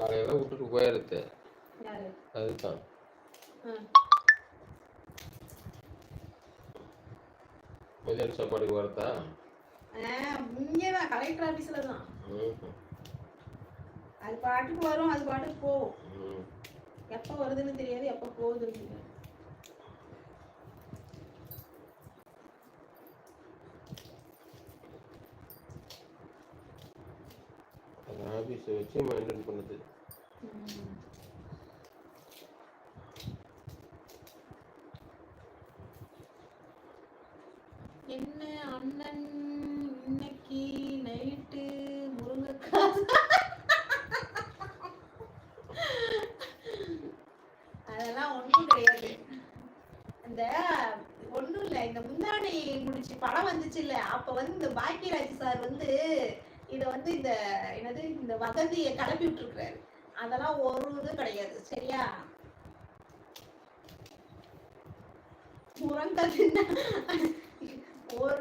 காலையில விட்டுட்டு போயிடுது. அதுதான் மதியான சாப்பாடுக்கு வரதா? இங்கதான் கலெக்டர் ஆபீஸ்ல தான். அது பாட்டுக்கு வரும், அது பாட்டுக்கு போகும். எப்ப வருதுன்னு தெரியாது, எப்ப போகுதுன்னு தெரியாது. ஆபீஸ் வச்சு மெயின்டைன் பண்ணுது. என்ன அண்ணன் இன்னைக்கு நைட்டு முருங்கைக்காய் அதெல்லாம் ஒண்ணும் கிடையாது. இந்த ஒண்ணும் இல்ல, இந்த முந்தானை முடிச்சு படம் வந்துச்சு இல்ல, அப்ப வந்து இந்த பாக்கியராஜ் சார் வந்து இத வந்து இந்த என்னது இந்த வதந்தியை கிளப்பி விட்டுருக்காரு. அதெல்லாம் ஒரு இது கிடையாது. சரியா? ஒரு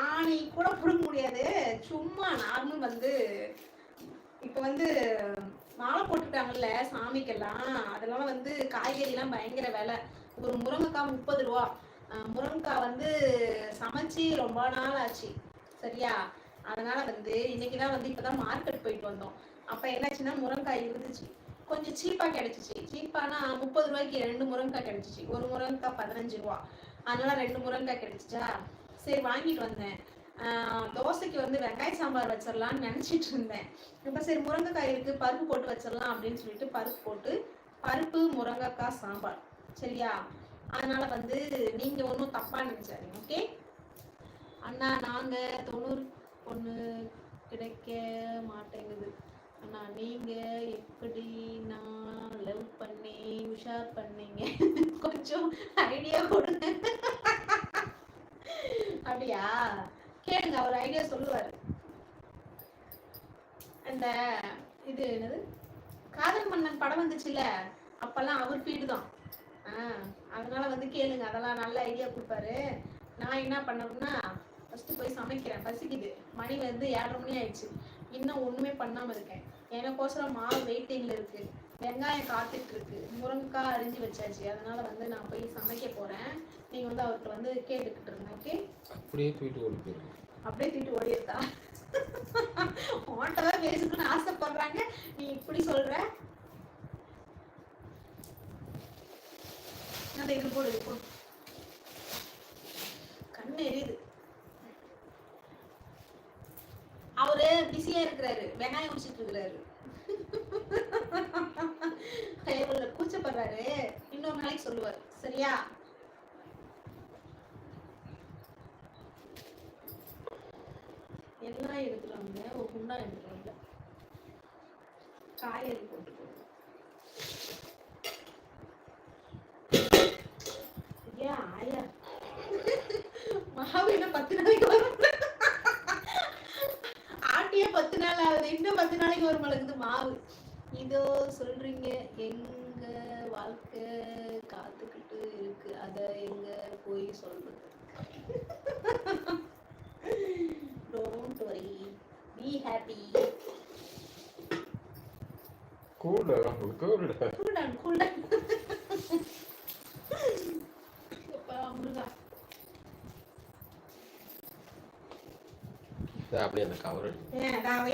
ஆணி கூட புடுங்க முடியாது. சும்மா நார்மல் வந்து இப்ப வந்து மாலை போட்டுட்டாங்கல்ல சாமிக்கெல்லாம், அதனால வந்து காய்கறி எல்லாம் பயங்கர விலை. ஒரு முருங்கைக்காய் 30 ரூபா. முருங்கைக்காய் வந்து சமைச்சு ரொம்ப நாள் ஆச்சு. சரியா? அதனால வந்து இன்னைக்குதான் வந்து இப்பதான் மார்க்கெட் போயிட்டு வந்தோம். அப்ப என்னாச்சுன்னா முருங்கைக்காய் இருந்துச்சு, கொஞ்சம் சீப்பா கிடைச்சிச்சு. சீப்பானா 30 ரூபாய்க்கு 2 முருங்கைக்காய் கிடைச்சிச்சு. ஒரு முருங்கைக்காய் 15 ரூபா. அதனால 2 முருங்கைக்காய் கிடைச்சிச்சா, சரி வாங்கிட்டு வந்தேன். தோசைக்கு வந்து வெங்காய சாம்பார் வச்சிடலாம்னு நினைச்சிட்டு இருந்தேன். இப்ப சரி முருங்கைக்காய் இருக்கு, பருப்பு போட்டு வச்சிடலாம் அப்படின்னு சொல்லிட்டு பருப்பு போட்டு பருப்பு முருங்கைக்காய் சாம்பார். சரியா? அதனால வந்து நீங்க ஒன்றும் தப்பா நினைச்சாதீங்க. ஓகே அண்ணா, நாங்க 90 பொண்ணு கிடைக்க மாட்டேங்குது அண்ணா, நீங்க எப்படி நான் லவ் பண்ணி உஷார் பண்ணீங்க? கொஞ்சம் ஐடியா கொடுங்க. அப்படியா? கேளுங்க, அவர் ஐடியா சொல்லுவாரு. அந்த இது என்னது காதல் மன்னன் படம் வந்துச்சுல்ல, அப்பெல்லாம் அவர் ஃபீடு தான். அதனால வந்து கேளுங்க, அதெல்லாம் நல்ல ஐடியா கொடுப்பாரு. நான் என்ன பண்ணணும்னா ஃபர்ஸ்ட் போய் சமைக்கிறேன், பசிக்குது. மணி வந்து 7:30 மணி ஆயிடுச்சு. இன்னும் ஒண்ணுமே பண்ணாம இருக்கேன். எனக்கோசரம் மாவு வெயிட்டிங்ல இருக்கு, வெங்காயம் காத்துட்டு இருக்கு, முருங்கைக்காய் அரிஞ்சு வச்சாச்சு. அதனால வந்து நான் போய் சமைக்க போறேன். நீங்க வந்து அவர்கிட்ட வந்து கேட்டுக்கிட்டு இருங்க. ஓகே? அப்படியே தூக்கிட்டு ஓடி போயிருங்க. அப்படியே தூக்கிட்டு ஓடிடுதா? ஓட்டவா பேசணும்னு ஆசைப்படுறாங்க, நீ இப்படி சொல்ற. அந்த இது போடு, இது போடு. கண்ணு எரியுது. அவரு பிஸியா இருக்கிறாரு, வெங்காயம் உடிச்சிட்டு இருக்கிறாரு. கூச்சப்படுறாரு. இன்னொரு நாளைக்கு சொல்லுவாரு. சரியா? எல்லாம் எடுத்துருவாங்க, ஒரு குண்டா எடுத்துருவாங்க. காய்கறி போட்டு ஆயா மாவு என்ன 10 நாளைக்கு வரும்? ஆட்டியே 10 நாள் ஆகுது, இன்னும் 10 நாளைக்கு வரும் மலக்குது மாவு. இதோ சொல்றீங்க, எங்க வாழ்க்கை காத்துக்கிட்டு இருக்கு, அத எங்க போய் சொல்றது? Don't worry, be happy. Cool down, cool down. Cool down, cool down. அப்படியே அந்த கவர்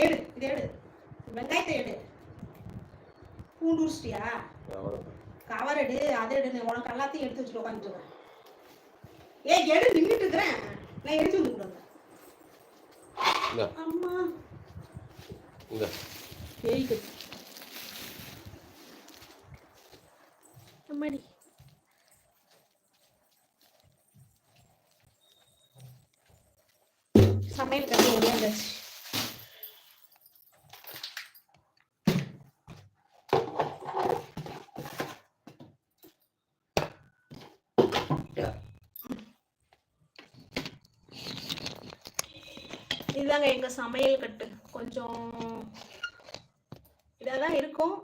எடு, இது எடு, வெங்காயத்தை எடு. பூண்டு உரிச்சிட்டியா? கவர் எடு, அதை எடு. உனக்கு எல்லாத்தையும் எடுத்து வச்சுட்டு உட்காந்துட்டு. எடு, நின்றுட்டு இருக்கிறேன், நான் எடுத்து வந்து கொடுங்க. அம்மா இந்த ஏய்க்கு அம்மாடி சமையல் கட்டி ஓடியாச்சு. இதுதாங்க எங்க சமையல் கட்டு. கொஞ்சம் இதாதான் இருக்கும்.